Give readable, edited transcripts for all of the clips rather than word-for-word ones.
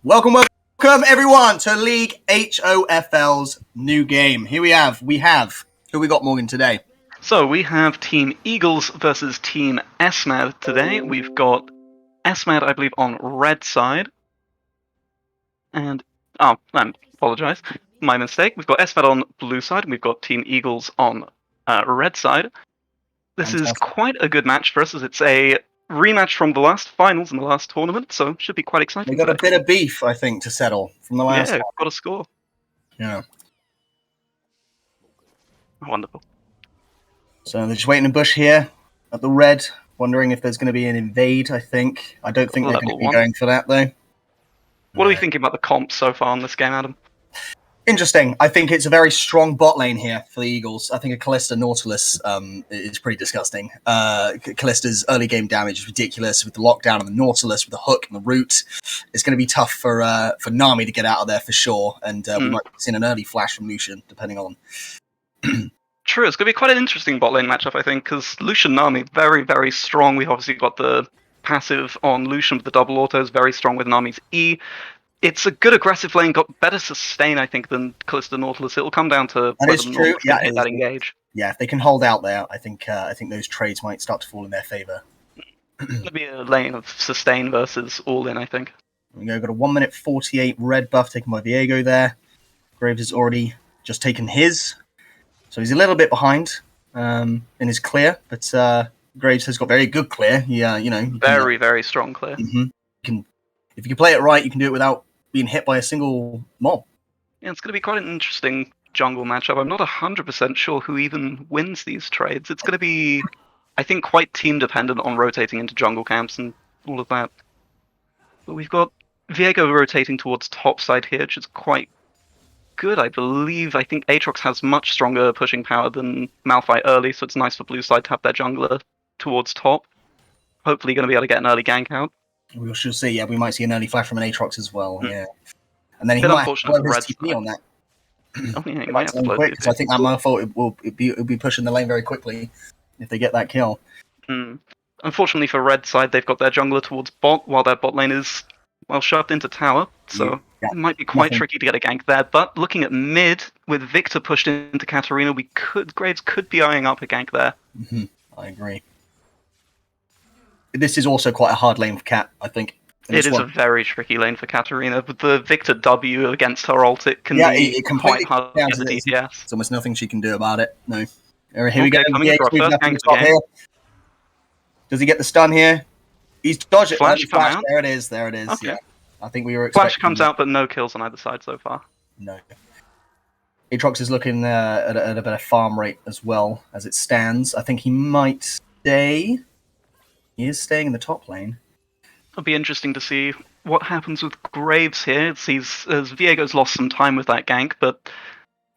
Welcome everyone to League HOFL's new game. Here we have who we got, Morgan, today? So we have Team Eagles versus Team ESMAD today. We've got ESMAD, I believe, on red side. And, I apologise, my mistake. We've got ESMAD on blue side, and we've got Team Eagles on red side. This is quite a good match for us, as it's a rematch from the last finals in the last tournament, so should be quite exciting. We got a bit of beef, I think, to settle from the last one. Got a score. Yeah. Wonderful. So they're just waiting in bush here at the red, wondering if there's going to be an invade, I think. I don't think they're going to be going for that, though. What are we thinking about the comps so far on this game, Adam? Interesting. I think it's a very strong bot lane here for the Eagles. I think a Callista Nautilus is pretty disgusting. Callista's early game damage is ridiculous with the lockdown and the Nautilus, with the hook and the root. It's going to be tough for Nami to get out of there for sure, and we might be seeing an early flash from Lucian, depending on. True, it's going to be quite an interesting bot lane matchup, I think, because Lucian Nami, very, very strong. We've obviously got the passive on Lucian with the double autos, very strong with Nami's E. It's a good aggressive lane, got better sustain, I think, than Callista Nautilus. It'll come down to whether Nautilus can hit that engage. Yeah, if they can hold out there, I think those trades might start to fall in their favour. It'll be a lane of sustain versus all-in, I think. We got a 1 minute 48 red buff taken by Viego there. Graves has already just taken his, so he's a little bit behind in his clear, but Graves has got very good clear. Yeah, very, very strong clear. If you can play it right, you can do it without being hit by a single mob. Yeah, it's going to be quite an interesting jungle matchup. I'm not 100% sure who even wins these trades. It's going to be, I think, quite team dependent on rotating into jungle camps and all of that. But we've got Viego rotating towards top side here, which is quite good, I believe. I think Aatrox has much stronger pushing power than Malphite early, so it's nice for blue side to have their jungler towards top. Hopefully going to be able to get an early gank out. We shall see. Yeah, we might see an early flash from an Aatrox as well. Yeah, and then he might have to blow his TP on that. Oh yeah, he might have to blow quick, because I think that Malphite will be pushing the lane very quickly if they get that kill. Unfortunately for red side, they've got their jungler towards bot, while their bot lane is shoved into tower, so it might be quite tricky to get a gank there. But looking at mid, with Victor pushed into Katarina, Graves could be eyeing up a gank there. I agree. This is also quite a hard lane for Kat, I think. It is a very tricky lane for Katarina. With the Victor W against her ult, it can be quite hard to get the DPS. There's almost nothing she can do about it. No. Here we go. Coming for our first gank of the game. Does he get the stun here? He's dodged it. Flash come out. There it is. Okay. Yeah. I think we were expecting... Flash comes out, but no kills on either side so far. No. Aatrox is looking at a better farm rate as well, as it stands. I think he might stay... He is staying in the top lane. It'll be interesting to see what happens with Graves here. As Viego's lost some time with that gank, but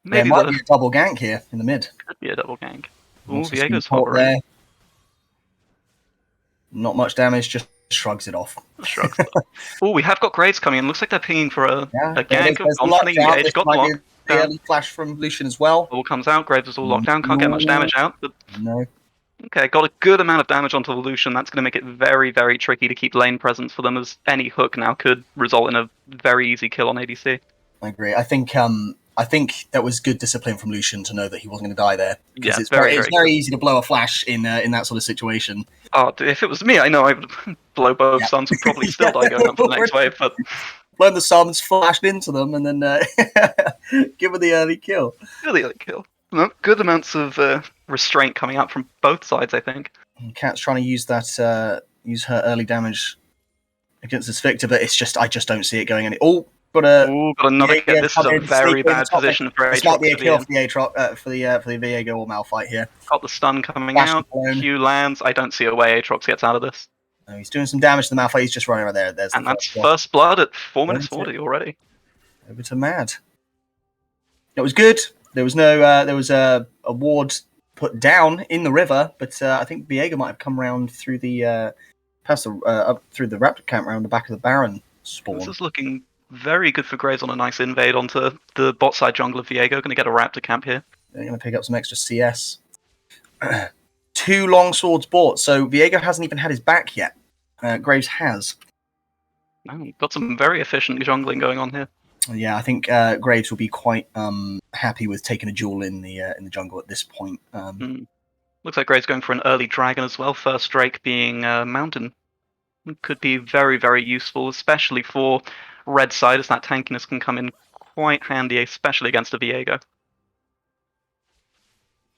maybe there might be a double gank here in the mid. Could be a double gank. Oh, Viego's hot there. Not much damage, just shrugs it off. Oh, we have got Graves coming in. Looks like they're pinging for a gank. Got the early flash from Lucian as well. All comes out. Graves is all locked down. Can't get much damage out. But... No. Okay, got a good amount of damage onto the Lucian. That's going to make it very, very tricky to keep lane presence for them, as any hook now could result in a very easy kill on ADC. I agree. I think that was good discipline from Lucian to know that he wasn't going to die there. Yeah, it's very easy to blow a flash in that sort of situation. Oh, if it was me, I know I would blow both suns and probably still die going up to the next wave. But blown the suns, flashed into them, and then give her the early kill. No, good amounts of restraint coming out from both sides, I think. Kat's trying to use her early damage against this Victor, but I just don't see it going any. Got another kill. This is a very bad position for Aatrox. This might be a kill for the Aatrox, for the Viego or Malphite here. Got the stun coming out. Q lands. I don't see a way Aatrox gets out of this. No, he's doing some damage to the Malphite. He's just running right there. And that's first blood at 4 minutes 40 already. Over to Mad. It was good. There was a ward put down in the river, but I think Viego might have come round through the up through the Raptor camp around the back of the Baron spawn. This is looking very good for Graves on a nice invade onto the bot side jungle of Viego. Going to get a Raptor camp here. They're going to pick up some extra CS. 2 long swords bought, so Viego hasn't even had his back yet. Graves has. Got some very efficient jungling going on here. Yeah, I think Graves will be quite happy with taking a duel in the jungle at this point. Looks like Graves going for an early dragon as well. First Drake being mountain. Could be very, very useful, especially for red side, as that tankiness can come in quite handy, especially against a Viego.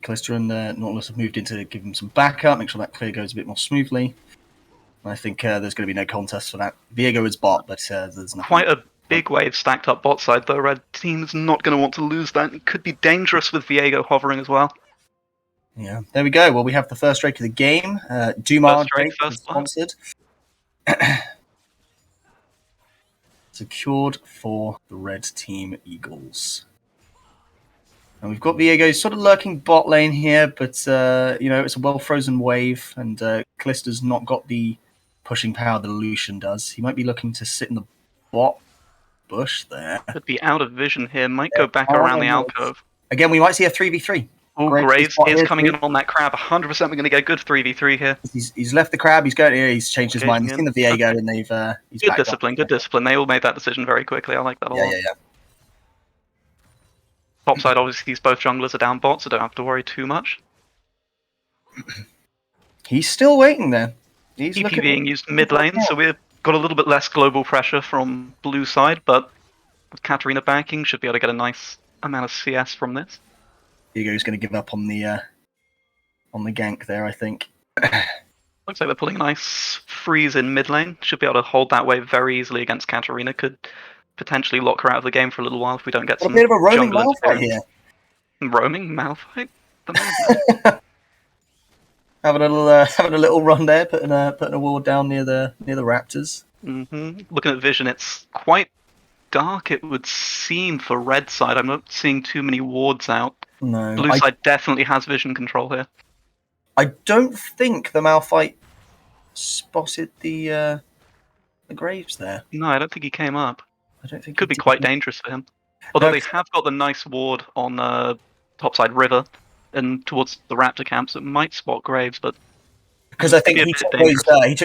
Callista and Nautilus have moved in to give him some backup, make sure that clear goes a bit more smoothly. I think there's going to be no contest for that. Viego is bot, but there's nothing. Quite a big wave stacked up bot side, though. Red team's not going to want to lose that. It could be dangerous with Viego hovering as well. Yeah, there we go. Well, we have the first Drake of the game. Dumar Drake is sponsored. Secured for the red team Eagles. And we've got Viego sort of lurking bot lane here, but it's a well-frozen wave, and Callista's not got the pushing power that Lucian does. He might be looking to sit in the bot bush there. Could be out of vision here. Might go back around the alcove. Again, we might see a 3v3. Oh, Graves is coming in on that crab. 100% we're going to get a good 3v3 here. He's left the crab. He's going here. He's changed his mind. He's seen the Viego, and he's good discipline. Good discipline. They all made that decision very quickly. I like that a lot. Yeah. Top side, obviously, these both junglers are down bot, so don't have to worry too much. He's still waiting there. He's TP being used mid lane, so we've got a little bit less global pressure from blue side, but with Katarina backing, should be able to get a nice amount of CS from this. Viego's going to give up on the gank there, I think. Looks like they're pulling a nice freeze in mid lane. Should be able to hold that wave very easily against Katarina. Could potentially lock her out of the game for a little while if we don't get some. A bit of a roaming Malphite here. Roaming Malphite? having a little run there, putting a ward down near the Raptors. Looking at vision, it's quite dark, it would seem, for red side. I'm not seeing too many wards out. No. Blue side definitely has vision control here. I don't think the Malphite spotted the Graves there. No, I don't think he came up. I don't think could be quite dangerous for him. Although they have got the nice ward on topside river and towards the raptor camp, so it might spot Graves, but because I think he took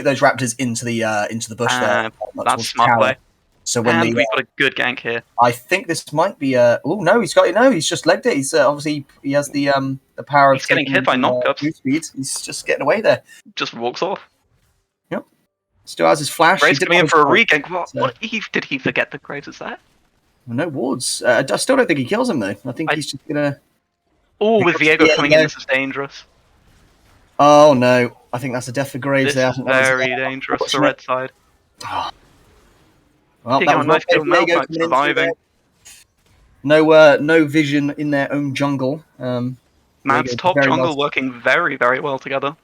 those raptors into the bush there. That's smart play. So when we've got a good gank here. I think this might be he's just legged it. He's obviously he has the power of. He's getting hit by knockups. Speed. He's just getting away there. Just walks off. Yep. Still has his flash. Graves coming in for a regank. What did he forget that Graves is that? No wards. I still don't think he kills him though. I think he's just gonna. Oh, with Viego coming in, this is dangerous. Oh no! I think that's a death for Graves there. This is very dangerous for red side. Well, that was nice Viego surviving. No vision in their own jungle. Mad's top jungle working very, very well together.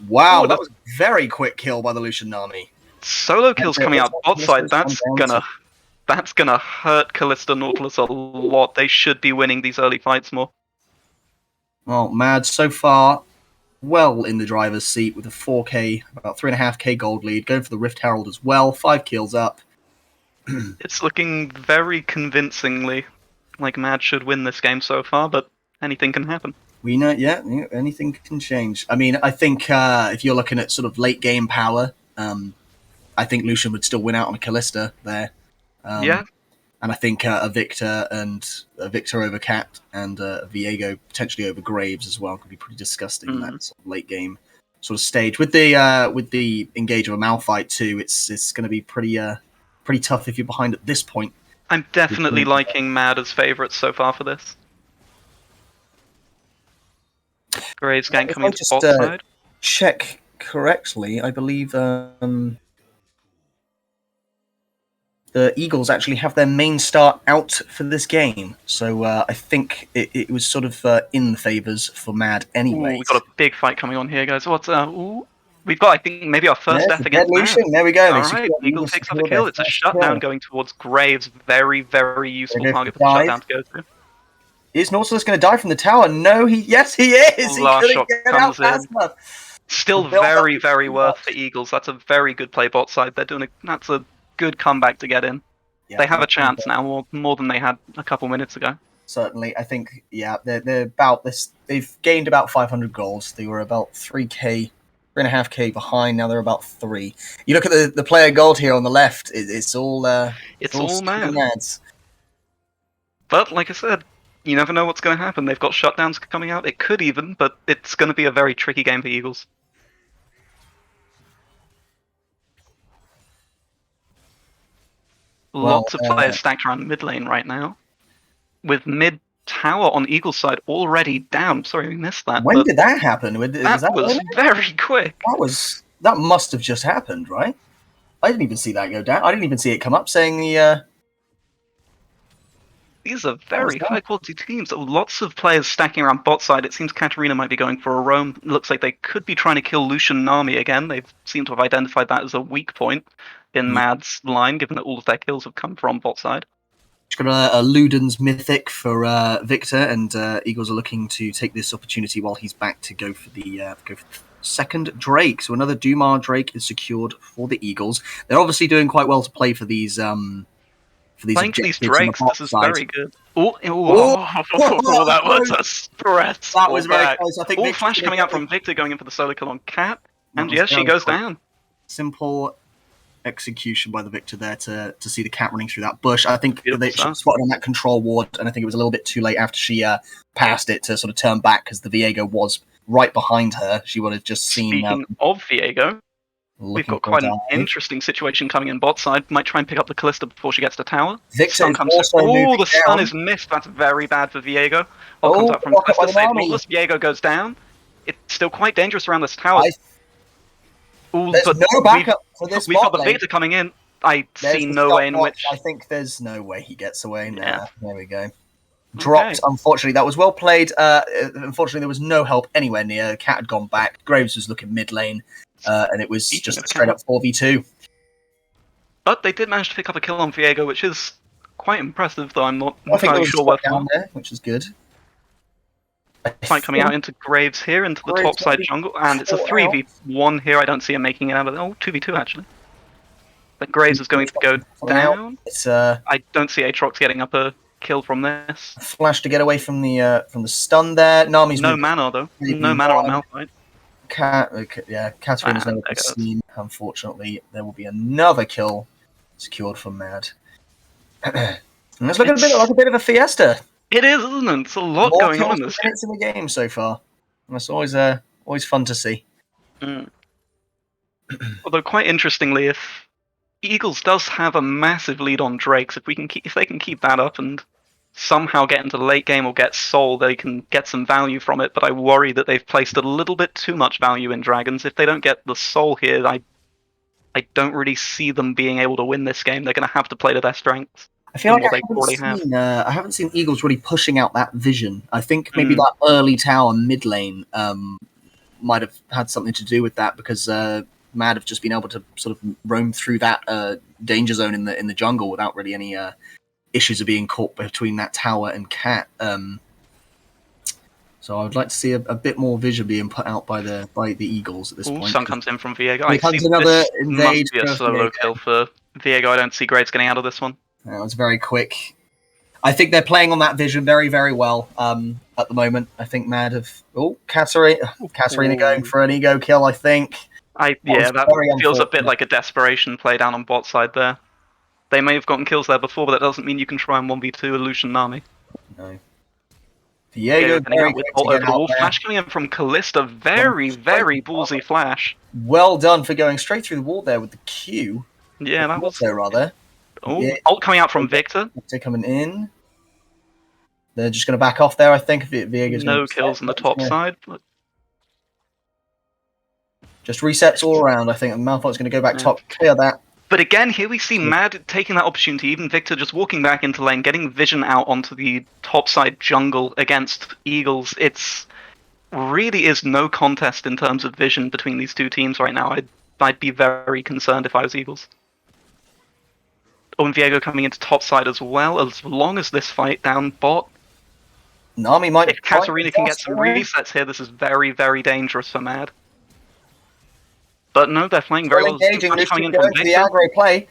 Wow, that was a very quick kill by the Lucian army. Solo kills coming out bot side. That's gonna hurt Callista Nautilus a lot. They should be winning these early fights more. Well, Mad so far well in the driver's seat with a 4k, about 3.5k gold lead, going for the Rift Herald as well. 5 kills up. It's looking very convincingly like Mad should win this game so far, but anything can happen. We know, yeah, anything can change. I mean, I think if you're looking at sort of late game power, I think Lucian would still win out on a Callista there. Yeah. And I think a Victor over Cat and a Viego potentially over Graves as well could be pretty disgusting in that sort of late game sort of stage. With the engage of a Malphite too, it's going to be pretty tough if you're behind at this point. I'm definitely liking Mad as favourites so far for this. Graves gank coming to bot side. Check correctly, I believe the Eagles actually have their main start out for this game, so I think it was sort of in the favours for Mad anyway. We've got a big fight coming on here, guys. We've got, I think, maybe our first death against Lucian. There we go. Alright, Eagle takes up a kill. It's a shutdown going towards Graves. Very, very useful target for the shutdown to go to. Is Nautilus going to die from the tower? No, yes, he is! Last shot comes in. Still very, very worth for Eagles. That's a very good play bot side. That's a good comeback to get in. Yeah, they have a chance now, more than they had a couple minutes ago. Certainly, I think, yeah, they're about this. They've gained about 500 goals. They were about 3k 3.5k behind. Now they're about 3. You look at the player gold here on the left. It's all Mad. Mads. But like I said, you never know what's going to happen. They've got shutdowns coming out. It could even, but it's going to be a very tricky game for Eagles. Lots of players stacked around mid lane right now, with mid tower on Eagles' side already down. Sorry, we missed that. When did that happen? That was very quick. That must have just happened, right? I didn't even see that go down. I didn't even see it come up saying the. These are very high-quality teams. Lots of players stacking around bot side. It seems Katarina might be going for a roam. Looks like they could be trying to kill Lucian Nami again. They seem to have identified that as a weak point in Mad's line, given that all of their kills have come from bot side. She's got a Luden's Mythic for Victor, and Eagles are looking to take this opportunity while he's back to go for the second Drake. So another Dumar Drake is secured for the Eagles. They're obviously doing quite well to play for these playing for these Drakes, this is very good. That was a stress. That was very close. I think all flash coming out from Victor going in for the solo kill on Cat. And yes, she goes down. Simple execution by the Victor there to see the Cat running through that bush. I think she spotted on that control ward, and I think it was a little bit too late after she passed it to sort of turn back because the Viego was right behind her. She would have just seen... Speaking of Viego, we've got quite an interesting situation coming in bot side. Might try and pick up the Callista before she gets to tower. Victor the stun is missed. That's very bad for Viego. Comes up from Callista to save Lawless. Viego goes down. It's still quite dangerous around this tower. There's no backup for this We've got the Victor coming in. I see no way in which... I think there's no way he gets away now. Yeah. There we go. Dropped, unfortunately. That was well played. Unfortunately, there was no help anywhere near. Cat had gone back. Graves was looking mid lane. And it was just a straight up 4v2. But they did manage to pick up a kill on Viego, which is quite impressive, though I'm not entirely sure what down there, which is good. Fight coming out into Graves here, into the top side jungle, and it's a 3v1 here. I don't see him making it out of it. 2v2 actually. But Graves is going to go down. I don't see Aatrox getting up a kill from this. Flash to get away from the stun there. Nami's no mana though. No mana on Malphite. Katarina's never been seen. Unfortunately, there will be another kill secured from Mad. And it's looking a bit like a bit of a fiesta. It is, isn't it? It's a lot going on in this. Minutes in the game so far. And that's always fun to see. Although quite interestingly, if Eagles does have a massive lead on Drakes, if they can keep that up and somehow get into the late game or get Soul, they can get some value from it. But I worry that they've placed a little bit too much value in Dragons. If they don't get the Soul here, I don't really see them being able to win this game. They're going to have to play to their strengths. I feel like I haven't seen Eagles really pushing out that vision. I think maybe that early tower mid lane might have had something to do with that because Mad have just been able to sort of roam through that danger zone in the jungle without really any issues of being caught between that tower and Cat. So I would like to see a bit more vision being put out by the Eagles at this point. Sun comes in from Viego. I see another invade. Must be a solo kill for Viego. I don't see Graves getting out of this one. That was very quick. I think they're playing on that vision very, very well at the moment. I think Mad have... Katarina going for an ego kill, I think. That feels a bit like a desperation play down on bot side there. They may have gotten kills there before, but that doesn't mean you can try and 1v2 a Lucian Nami. No. Viego very quick to get out there. Flash coming in from Callista. Very, very ballsy flash. Well done for going straight through the wall there with the Q. Yeah, that was... rather. Ult coming out from Victor. Victor coming in. They're just going to back off there, I think. Viego's no kills on the top side. But... just resets all around, I think. And Malphite's going to go back top, clear that. But again, here we see Mad taking that opportunity. Even Victor just walking back into lane, getting vision out onto the top side jungle against Eagles. It's really is no contest in terms of vision between these two teams right now. I'd be very concerned if I was Eagles. And Viego coming into top side as well, as long as this fight down bot. Nami might... if Katarina can get some resets here, this is very, very dangerous for Mad. But no, they're playing very well. Engaging, coming in from the aggro play.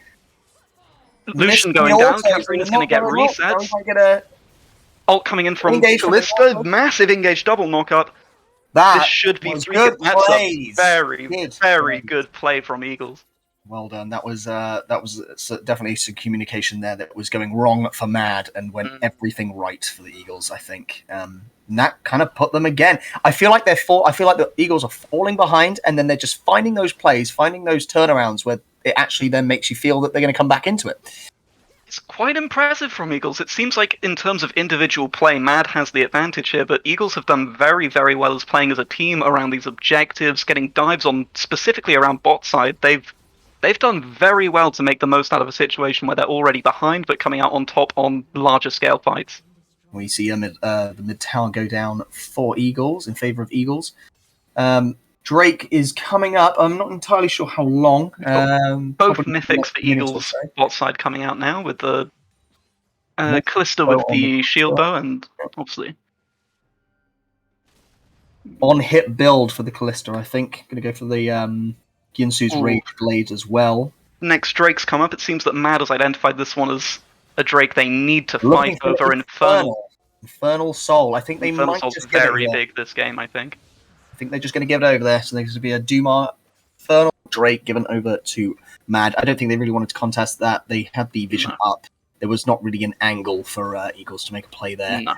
Lucian going down, Katarina's going to get resets. Ult coming in from Callista, massive engage double knockup. That should be was 3 good matchups. plays. Very, Good very plays. good play from Eagles. Well done. That was definitely some communication there that was going wrong for Mad and went everything right for the Eagles. I think and that kind of put them again. I feel like the Eagles are falling behind, and then they're just finding those plays, finding those turnarounds where it actually then makes you feel that they're going to come back into it. It's quite impressive from Eagles. It seems like in terms of individual play, Mad has the advantage here, but Eagles have done very, very well as playing as a team around these objectives, getting dives on specifically around bot side. They've done very well to make the most out of a situation where they're already behind, but coming out on top on larger scale fights. We see the mid tower go down for Eagles in favor of Eagles. Drake is coming up. I'm not entirely sure how long. Both mythics for Eagles bot side coming out now with the Callista with the shield bow and obviously on hit build for the Callista. I think going to go for the Ginsu's Rage Blade as well. Next Drake's come up. It seems that Mad has identified this one as a Drake they need to fight over. Infernal Soul. I think they Infernal might Soul's just get very big this game, I think they're just going to give it over there. So there's going to be a Dumar Infernal Drake given over to Mad. I don't think they really wanted to contest that. They had the vision up. There was not really an angle for Eagles to make a play there. No.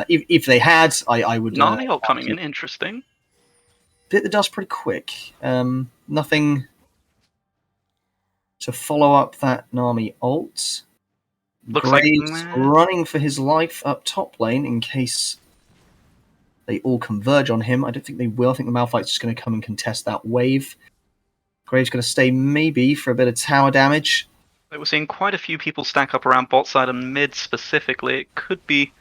If they had, I would... Nami ult coming in, interesting. Bit the dust pretty quick. Nothing to follow up that Nami ult. Looks Graves like running for his life up top lane in case they all converge on him. I don't think they will. I think the Malphite's just going to come and contest that wave. Graves going to stay maybe for a bit of tower damage. We're seeing quite a few people stack up around bot side and mid specifically. It could be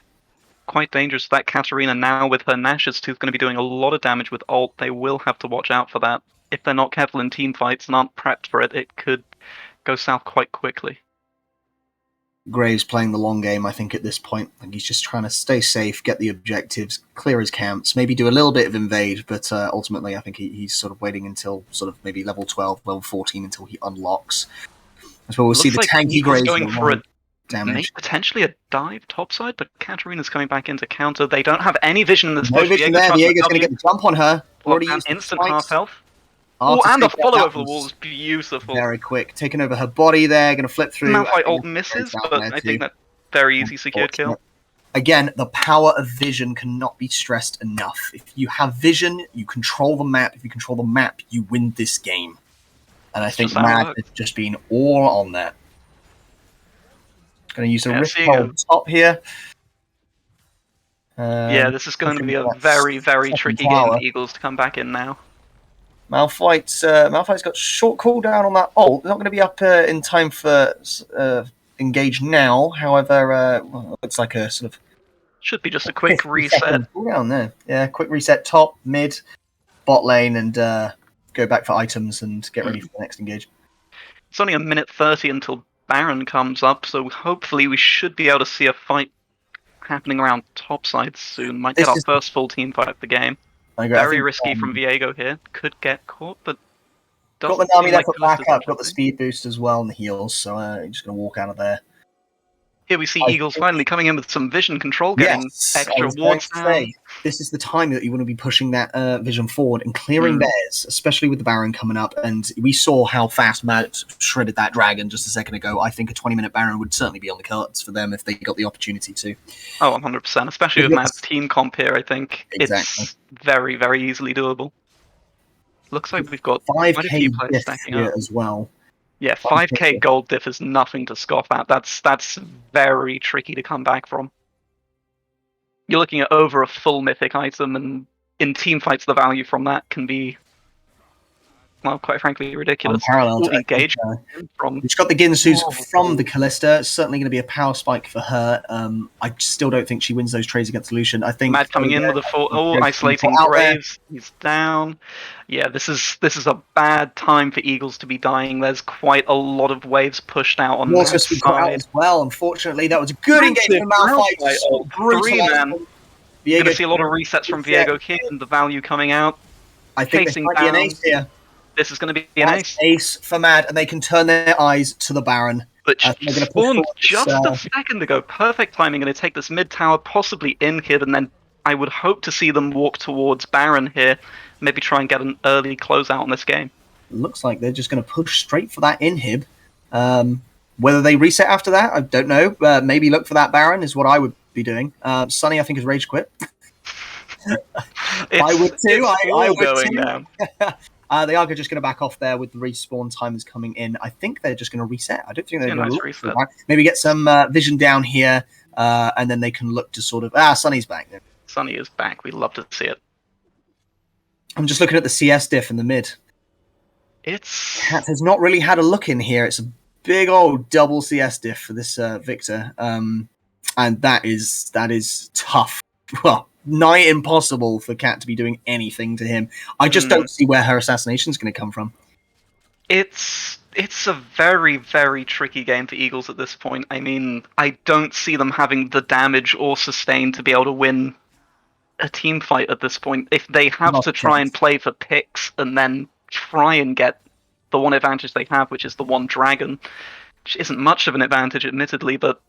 quite dangerous. That Katarina now with her Nash's Tooth going to be doing a lot of damage with ult. They will have to watch out for that. If they're not careful in team fights and aren't prepped for it, it could go south quite quickly. Graves playing the long game, I think, at this point. I think he's just trying to stay safe, get the objectives, clear his camps, maybe do a little bit of invade, but ultimately I think he's sort of waiting until sort of maybe level 12, level 14 until he unlocks. That's where we'll see the tanky Graves going for a damage. Maybe potentially a dive topside, but Katarina's coming back into counter. They don't have any vision in this push. No vision there. Viego's going to get the jump on her. Already instant half health. Oh, and a follow over the wall is beautiful. Very quick. Taking over her body there, going to flip through. Malphite ult misses, but I think that very easy secured kill. Again, the power of vision cannot be stressed enough. If you have vision, you control the map. If you control the map, you win this game. And I think Mad has just been all on that. Going to use a rift hold top here. Yeah, this is going to be a very, very tricky game for Eagles to come back in now. Malphite's got short cooldown on that ult. Not going to be up in time for engage now. However, looks like a sort of should be just a quick reset. Cooldown there. Yeah, quick reset top, mid, bot lane, and go back for items and get ready for the next engage. It's only a minute 30 until Baron comes up, so hopefully we should be able to see a fight happening around topside soon. Might get our first full team fight of the game. Very risky from Viego here. Could get caught, but got the Nami there for backup. Got the speed boost as well and the heals, so just going to walk out of there. Here we see Eagles finally coming in with some vision control, getting extra wards down. This is the time that you want to be pushing that vision forward and clearing bears, especially with the Baron coming up. And we saw how fast Matt shredded that dragon just a second ago. I think a 20-minute Baron would certainly be on the cards for them if they got the opportunity to. Oh, 100%. Especially with Matt's team comp here, I think it's very, very easily doable. Looks like we've got quite a few players stacking up as well. Yeah, 5k gold diff is nothing to scoff at. That's very tricky to come back from. You're looking at over a full mythic item, and in team fights, the value from that can be, well, quite frankly, ridiculous. Unparalleled. Engage from. She's got the Ginsu's from the Callista. It's certainly going to be a power spike for her. I still don't think she wins those trades against Lucian. I think Mad coming in with a full, isolating Graves. He's down. Yeah, this is a bad time for Eagles to be dying. There's quite a lot of waves pushed out on that side as well. Unfortunately, that was a good engagement. Malphite. Three man. You're going to see a lot of resets from Viego here, and the value coming out. I think this might be an ace here. This is going to be an ace. Ace for Mad, and they can turn their eyes to the Baron. But she spawned just a second ago. Perfect timing. Going to take this mid tower, possibly in here, and then I would hope to see them walk towards Baron here, maybe try and get an early closeout on this game. Looks like they're just going to push straight for that inhib. Whether they reset after that, I don't know. Maybe look for that Baron is what I would be doing. Sunny, I think, has rage quit. I would too. I would going too. down. They are just going to back off there with the respawn timers coming in. I think they're just going to reset. I don't think they're going to look for that. Maybe get some vision down here, and then they can look to sort of... Sunny's back. Sunny is back. We'd love to see it. I'm just looking at the CS diff in the mid. Cat has not really had a look in here. It's a big old double CS diff for this Victor. And that is tough. Well, nigh impossible for Cat to be doing anything to him. I just don't see where her assassination is going to come from. It's a very, very tricky game for Eagles at this point. I mean, I don't see them having the damage or sustain to be able to win a team fight at this point. If they have to try and play for picks and then try and get the one advantage they have, which is the one dragon, which isn't much of an advantage, admittedly, but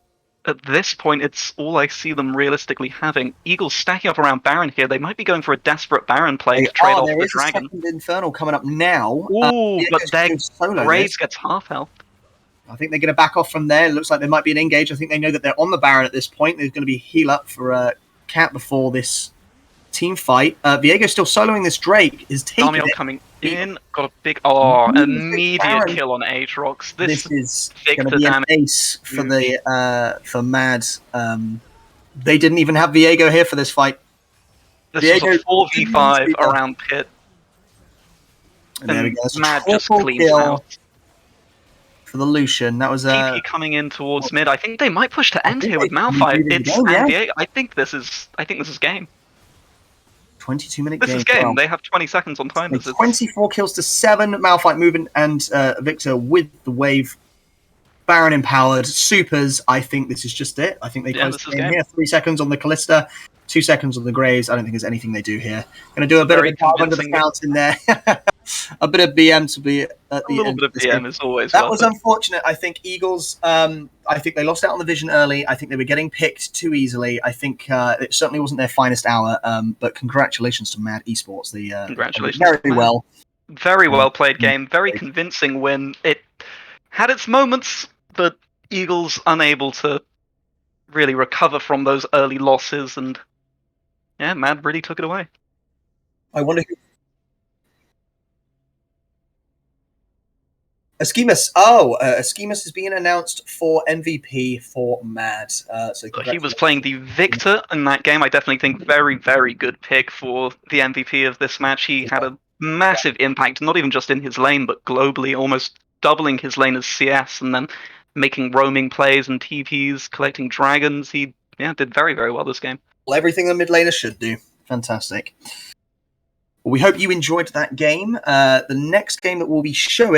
at this point, it's all I see them realistically having. Eagles stacking up around Baron here. They might be going for a desperate Baron play to trade off the dragon. There is a second Infernal coming up now. Ooh, but their Graves gets half health. I think they're going to back off from there. It looks like there might be an engage. I think they know that they're on the Baron at this point. There's going to be heal up for Cat before this team fight. Viego's still soloing this Drake. Is taking Damiel coming in. Got a big immediate kill on Aatrox. This is going to be an ace for the for Mad. They didn't even have Viego here for this fight. This is a 4v5 around Pit. And there we go. Mad just cleans out. For the Lucian, that was TP coming in towards mid. I think they might push to end here with Malphite. I think this is game. 22-minute game. This is game. Wow. They have 20 seconds on time. 24 kills to 7. Malphite moving and Victor with the wave. Baron empowered. Supers. I think this is just it. I think they close the game here. 3 seconds on the Callista. 2 seconds on the Graves. I don't think there's anything they do here. Going to do a bit of a carve under the fountain there. A bit of BM to be at the end. A little bit of BM is always that was unfortunate. I think Eagles, I think they lost out on the vision early. I think they were getting picked too easily. I think it certainly wasn't their finest hour, but congratulations to Mad Esports. Congratulations. Very well played game. Very convincing win. It had its moments, but Eagles unable to really recover from those early losses, and yeah, Mad really took it away. I wonder who... Esquimus. Esquimus is being announced for MVP for Mad. So he was playing the Victor in that game. I definitely think very, very good pick for the MVP of this match. He had a massive impact, not even just in his lane, but globally, almost doubling his lane as CS, and then making roaming plays and TPs, collecting dragons. He did very, very well this game. Well, everything a mid laner should do. Fantastic. Well, we hope you enjoyed that game. The next game that we'll be showing